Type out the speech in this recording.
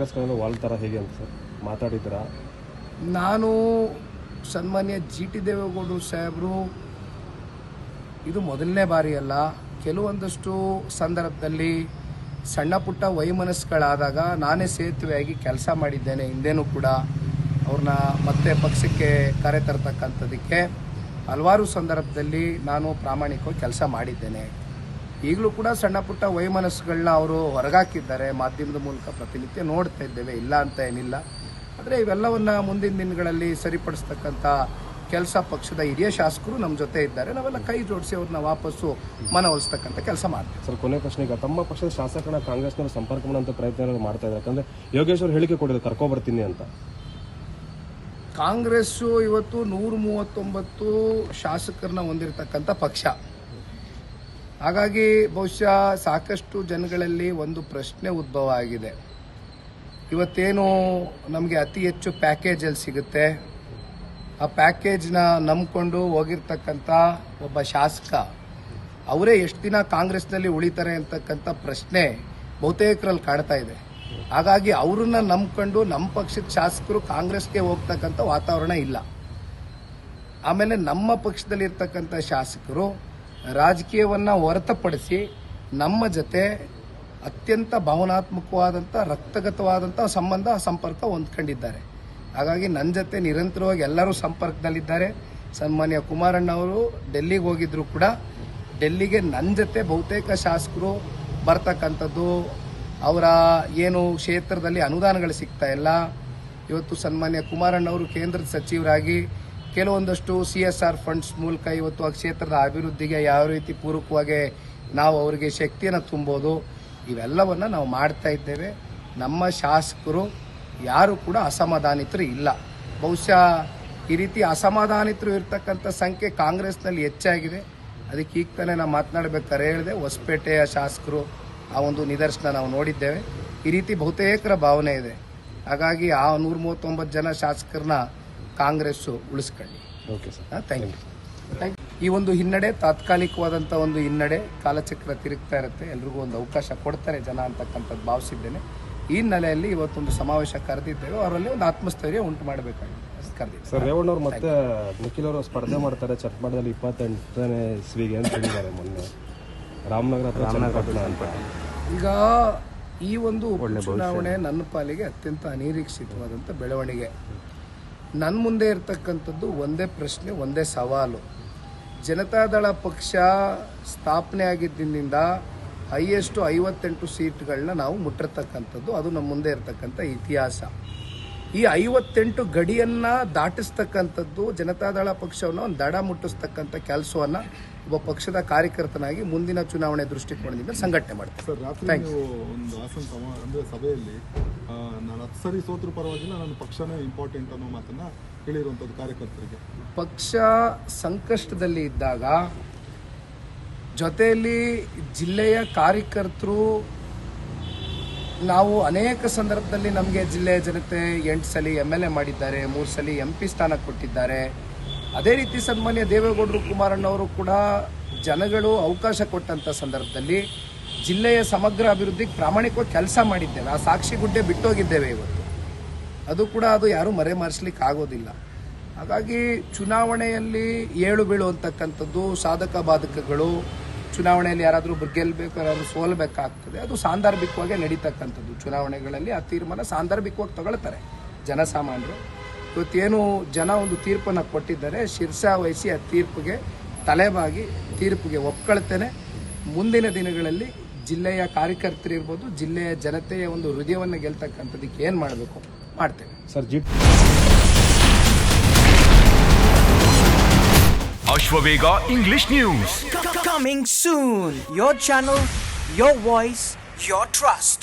ಕಾಂಗ್ರೆಸ್ ಕಡೆಯಿಂದ ವಾಲ್ತಾರ ಹೇಗೆ ಅಂತ ಸರ್ ಮಾತಾಡಿದ್ದೀರಾ? ನಾನು ಸನ್ಮಾನ್ಯ GT ದೇವೇಗೌಡರು ಸಾಹೇಬರು ಇದು ಮೊದಲನೇ ಬಾರಿ ಅಲ್ಲ, ಕೆಲವೊಂದಷ್ಟು ಸಂದರ್ಭದಲ್ಲಿ ಸಣ್ಣ ಪುಟ್ಟ ವೈಮನಸ್ಸುಗಳಾದಾಗ ನಾನೇ ಸೇತುವೆಯಾಗಿ ಕೆಲಸ ಮಾಡಿದ್ದೇನೆ. ಹಿಂದೆನೂ ಕೂಡ ಅವ್ರನ್ನ ಮತ್ತೆ ಪಕ್ಷಕ್ಕೆ ಕರೆತರ್ತಕ್ಕಂಥದ್ದಕ್ಕೆ ಹಲವಾರು ಸಂದರ್ಭದಲ್ಲಿ ನಾನು ಪ್ರಾಮಾಣಿಕವಾಗಿ ಕೆಲಸ ಮಾಡಿದ್ದೇನೆ. ಈಗಲೂ ಕೂಡ ಸಣ್ಣ ಪುಟ್ಟ ವೈಮನಸ್ಸುಗಳನ್ನ ಅವರು ಹೊರಗಾಕಿದ್ದಾರೆ, ಮಾಧ್ಯಮದ ಮೂಲಕ ಪ್ರತಿನಿತ್ಯ ನೋಡ್ತಾ ಇದ್ದೇವೆ, ಇಲ್ಲ ಅಂತ ಏನಿಲ್ಲ. ಆದರೆ ಇವೆಲ್ಲವನ್ನ ಮುಂದಿನ ದಿನಗಳಲ್ಲಿ ಸರಿಪಡಿಸ್ತಕ್ಕಂಥ ಕೆಲಸ ಪಕ್ಷದ ಹಿರಿಯ ಶಾಸಕರು ನಮ್ಮ ಜೊತೆ ಇದ್ದಾರೆ. ನಾವೆಲ್ಲ ಕೈ ಜೋಡಿಸಿ ಅವ್ರನ್ನ ವಾಪಸ್ಸು ಮನವೊಲಿಸ್ತಕ್ಕಂಥ ಕೆಲಸ ಮಾಡ್ತೀವಿ. ಸರ್, ಕೊನೆ ಪ್ರಶ್ನೆ, ಈಗ ತಮ್ಮ ಪಕ್ಷದ ಶಾಸಕರನ್ನ ಕಾಂಗ್ರೆಸ್ನವರು ಸಂಪರ್ಕ ಮಾಡುವಂಥ ಪ್ರಯತ್ನ ಮಾಡ್ತಾ ಇದ್ದಾರೆ. ಯಾಕಂದ್ರೆ ಯೋಗೇಶ್ ಅವರು ಹೇಳಿಕೆ ಕೊಟ್ಟಿದ್ದಾರೆ ಕರ್ಕೊಬರ್ತೀನಿ ಅಂತ. ಕಾಂಗ್ರೆಸ್ಸು ಇವತ್ತು 139 ಶಾಸಕರನ್ನ ಹೊಂದಿರತಕ್ಕಂಥ ಪಕ್ಷ. ಹಾಗಾಗಿ ಬಹುಶಃ ಸಾಕಷ್ಟು ಜನಗಳಲ್ಲಿ ಒಂದು ಪ್ರಶ್ನೆ ಉದ್ಭವ ಆಗಿದೆ. ಇವತ್ತೇನು ನಮಗೆ ಅತಿ ಹೆಚ್ಚು ಪ್ಯಾಕೇಜ್ ಎಲ್ಲಿ ಸಿಗುತ್ತೆ, ಆ ಪ್ಯಾಕೇಜ್ನ ನಂಬಿಕೊಂಡು ಹೋಗಿರ್ತಕ್ಕಂಥ ಒಬ್ಬ ಶಾಸಕ ಅವರೇ ಎಷ್ಟು ದಿನ ಕಾಂಗ್ರೆಸ್ನಲ್ಲಿ ಉಳಿತಾರೆ ಅಂತಕ್ಕಂಥ ಪ್ರಶ್ನೆ ಬಹುತೇಕರಲ್ಲಿ ಕಾಡ್ತಾ ಇದೆ. ಹಾಗಾಗಿ ಅವ್ರನ್ನ ನಂಬ್ಕೊಂಡು ನಮ್ಮ ಪಕ್ಷದ ಶಾಸಕರು ಕಾಂಗ್ರೆಸ್ಗೆ ಹೋಗ್ತಕ್ಕಂಥ ವಾತಾವರಣ ಇಲ್ಲ. ಆಮೇಲೆ ನಮ್ಮ ಪಕ್ಷದಲ್ಲಿರ್ತಕ್ಕಂಥ ಶಾಸಕರು ರಾಜಕೀಯವನ್ನು ಹೊರತುಪಡಿಸಿ ನಮ್ಮ ಜೊತೆ ಅತ್ಯಂತ ಭಾವನಾತ್ಮಕವಾದಂಥ ರಕ್ತಗತವಾದಂಥ ಸಂಪರ್ಕ ಹೊಂದ್ಕೊಂಡಿದ್ದಾರೆ. ಹಾಗಾಗಿ ನನ್ನ ಜೊತೆ ನಿರಂತರವಾಗಿ ಎಲ್ಲರೂ ಸಂಪರ್ಕದಲ್ಲಿದ್ದಾರೆ. ಸನ್ಮಾನ್ಯ ಕುಮಾರಣ್ಣ ಅವರು ಡೆಲ್ಲಿಗೆ ಹೋಗಿದ್ರು ಕೂಡ ಡೆಲ್ಲಿಗೆ ನನ್ನ ಜೊತೆ ಬಹುತೇಕ ಶಾಸಕರು ಬರ್ತಕ್ಕಂಥದ್ದು. ಅವರ ಏನು ಕ್ಷೇತ್ರದಲ್ಲಿ ಅನುದಾನಗಳು ಸಿಗ್ತಾ ಇಲ್ಲ. ಇವತ್ತು ಸನ್ಮಾನ್ಯ ಕುಮಾರಣ್ಣ ಅವರು ಕೇಂದ್ರದ ಸಚಿವರಾಗಿ ಕೆಲವೊಂದಷ್ಟು CSR ಫಂಡ್ಸ್ ಮೂಲಕ ಇವತ್ತು ಆ ಕ್ಷೇತ್ರದ ಅಭಿವೃದ್ಧಿಗೆ ಯಾವ ರೀತಿ ಪೂರಕವಾಗಿ ನಾವು ಅವರಿಗೆ ಶಕ್ತಿಯನ್ನು ತುಂಬೋದು, ಇವೆಲ್ಲವನ್ನು ನಾವು ಮಾಡ್ತಾ ಇದ್ದೇವೆ. ನಮ್ಮ ಶಾಸಕರು ಯಾರು ಕೂಡ ಅಸಮಾಧಾನಿತರು ಇಲ್ಲ. ಬಹುಶಃ ಈ ರೀತಿ ಅಸಮಾಧಾನಿತರು ಇರ್ತಕ್ಕಂಥ ಸಂಖ್ಯೆ ಕಾಂಗ್ರೆಸ್ನಲ್ಲಿ ಹೆಚ್ಚಾಗಿದೆ. ಅದಕ್ಕೆ ಈಗ ತಾನೇ ನಾವು ಮಾತನಾಡಬೇಕಾದ್ರೆ ಹೇಳಿದೆ, ಹೊಸಪೇಟೆಯ ಶಾಸಕರು ಆ ಒಂದು ನಿದರ್ಶನ ನಾವು ನೋಡಿದ್ದೇವೆ. ಈ ರೀತಿ ಬಹುತೇಕರ ಭಾವನೆ ಇದೆ. ಹಾಗಾಗಿ ಆ 139 ಜನ ಶಾಸಕರನ್ನ ಕಾಂಗ್ರೆಸ್ಸು ಉಳಿಸ್ಕೊಳ್ಳಿ. Okay sir, thank you. ಈ ಒಂದು ಹಿನ್ನಡೆ ತಾತ್ಕಾಲಿಕವಾದಂಥ ಒಂದು ಹಿನ್ನಡೆ, ಕಾಲಚಕ್ರ ತಿರುಗ್ತಾ ಇರುತ್ತೆ, ಎಲ್ರಿಗೂ ಒಂದು ಅವಕಾಶ ಕೊಡ್ತಾರೆ ಜನ ಅಂತಕ್ಕಂಥದ್ದು ಭಾವಿಸಿದ್ದೇನೆ. ಈ ಹಿನ್ನೆಲೆಯಲ್ಲಿ ಇವತ್ತೊಂದು ಸಮಾವೇಶ ಕರೆದಿದ್ದೇವೆ. ಅವರಲ್ಲಿ ಒಂದು ಆತ್ಮಸ್ಥೈರ್ಯ ಉಂಟು ಮಾಡಬೇಕಾಗಿದೆ ಕರೆದಿದ್ದೇವೆ. ಸರ್, ರೇವಣ್ಣವ್ರು ಮತ್ತೆ ನಿಖಿಲ್ ಅವರು ಸ್ಪರ್ಧೆ ಮಾಡ್ತಾರೆ ಚಟ್ಮಾಡದಲ್ಲಿ 28ನೇ ಇಸ್ವಿಗೆ ಅಂತ ಹೇಳಿದ್ದಾರೆ ಮೊನ್ನೆ. ರಾಮನಗರ ಅಂತ. ಈಗ ಈ ಒಂದು ಚುನಾವಣೆ ನನ್ನ ಪಾಲಿಗೆ ಅತ್ಯಂತ ಅನಿರೀಕ್ಷಿತವಾದಂಥ ಬೆಳವಣಿಗೆ. ನನ್ನ ಮುಂದೆ ಇರತಕ್ಕಂಥದ್ದು ಒಂದೇ ಪ್ರಶ್ನೆ, ಒಂದೇ ಸವಾಲು. ಜನತಾದಳ ಪಕ್ಷ ಸ್ಥಾಪನೆ ಆಗಿದ್ದರಿಂದ ಹೈಯೆಸ್ಟ್ 58 ಸೀಟ್ಗಳನ್ನ ನಾವು ಮುಟ್ಟಿರ್ತಕ್ಕಂಥದ್ದು, ಅದು ನಮ್ಮ ಮುಂದೆ ಇರತಕ್ಕಂಥ ಇತಿಹಾಸ. ಈ 58 ಗಡಿಯನ್ನು ದಾಟಿಸ್ತಕ್ಕಂಥದ್ದು ಜನತಾದಳ ಪಕ್ಷವನ್ನು ಒಂದು ದಡ ಮುಟ್ಟಿಸ್ತಕ್ಕಂಥ ಕೆಲಸವನ್ನು ಒಬ್ಬ ಪಕ್ಷದ ಕಾರ್ಯಕರ್ತನಾಗಿ ಮುಂದಿನ ಚುನಾವಣೆ ದೃಷ್ಟಿಕೋನದಿಂದ ಸಂಘಟನೆ ಮಾಡ್ತೀನಿ. ಸರ್, ರಾತ್ರಿ ನೀವು ಒಂದು ಹಾಸನ ಸಭೆಯಲ್ಲಿ ನಾನು 10 ಸರಿ ಸೋತ್ರ ಪರವಾಗಿಲ್ಲ, ನನ್ನ ಪಕ್ಷನೇ ಇಂಪಾರ್ಟೆಂಟ್ ಅನ್ನೋ ಮಾತನ್ನ ಹೇಳಿರುವಂಥದ್ದು ಕಾರ್ಯಕರ್ತರಿಗೆ. ಪಕ್ಷ ಸಂಕಷ್ಟದಲ್ಲಿ ಇದ್ದಾಗ ಜೊತೆಯಲ್ಲಿ ಜಿಲ್ಲೆಯ ಕಾರ್ಯಕರ್ತರು, ನಾವು ಅನೇಕ ಸಂದರ್ಭದಲ್ಲಿ ನಮಗೆ ಜಿಲ್ಲೆಯ ಜನತೆ 8 ಸಲ MLA ಮಾಡಿದ್ದಾರೆ, 3 ಸಲ MP ಸ್ಥಾನ ಕೊಟ್ಟಿದ್ದಾರೆ. ಅದೇ ರೀತಿ ಸನ್ಮಾನ್ಯ ದೇವೇಗೌಡರು ಕುಮಾರಣ್ಣವರು ಕೂಡ ಜನಗಳು ಅವಕಾಶ ಕೊಟ್ಟಂಥ ಸಂದರ್ಭದಲ್ಲಿ ಜಿಲ್ಲೆಯ ಸಮಗ್ರ ಅಭಿವೃದ್ಧಿಗೆ ಪ್ರಾಮಾಣಿಕವಾಗಿ ಕೆಲಸ ಮಾಡಿದ್ದೇವೆ. ಆ ಸಾಕ್ಷಿ ಗುಡ್ಡೆ ಬಿಟ್ಟೋಗಿದ್ದೇವೆ ಇವತ್ತು. ಅದು ಯಾರೂ ಮರೆಮಾರಿಸ್ಲಿಕ್ಕೆ ಆಗೋದಿಲ್ಲ. ಹಾಗಾಗಿ ಚುನಾವಣೆಯಲ್ಲಿ ಏಳು ಬೀಳು ಅಂತಕ್ಕಂಥದ್ದು, ಸಾಧಕ ಬಾಧಕಗಳು, ಚುನಾವಣೆಯಲ್ಲಿ ಯಾರಾದರೂ ಗೆಲ್ಲಬೇಕು, ಯಾರಾದರೂ ಸೋಲ್ಬೇಕಾಗ್ತದೆ, ಅದು ಸಾಂದರ್ಭಿಕವಾಗಿ ನಡೀತಕ್ಕಂಥದ್ದು. ಚುನಾವಣೆಗಳಲ್ಲಿ ಆ ತೀರ್ಮಾನ ಸಾಂದರ್ಭಿಕವಾಗಿ ತಗೊಳ್ತಾರೆ ಜನಸಾಮಾನ್ಯರು. ಇವತ್ತೇನು ಜನ ಒಂದು ತೀರ್ಪನ್ನು ಕೊಟ್ಟಿದ್ದಾರೆ, ಶಿರಸಾವಹಿಸಿ ಆ ತೀರ್ಪಿಗೆ ತಲೆಬಾಗಿ ತೀರ್ಪಿಗೆ ಒಪ್ಕೊಳ್ತೇನೆ. ಮುಂದಿನ ದಿನಗಳಲ್ಲಿ ಜಿಲ್ಲೆಯ ಕಾರ್ಯಕರ್ತರಿರ್ಬೋದು, ಜಿಲ್ಲೆಯ ಜನತೆಯ ಒಂದು ಹೃದಯವನ್ನು ಗೆಲ್ತಕ್ಕಂಥದ್ದಕ್ಕೆ ಏನು ಮಾಡಬೇಕು ಮಾಡ್ತೇವೆ. Sir, Ashwavega English news coming soon. Your channel, your voice, your trust.